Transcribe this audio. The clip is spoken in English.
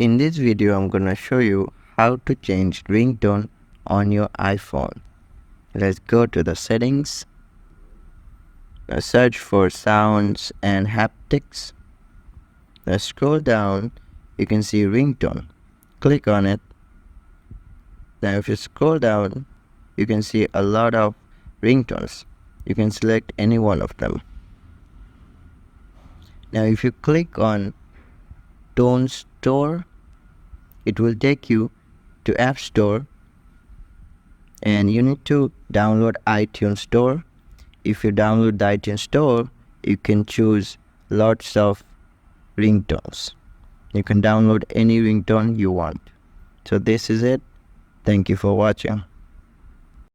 In this video, I'm gonna show you how to change ringtone on your iPhone. Let's go to the settings, search for sounds and haptics. Let's scroll down, you can see ringtone. Click on it. Now if you scroll down, you can see a lot of ringtones. You can select any one of them. Now if you click on Tone Store, it will take you to App Store and you need to download iTunes Store. If you download the iTunes Store, you can choose lots of ringtones. You can download any ringtone you want. So this is it. Thank you for watching.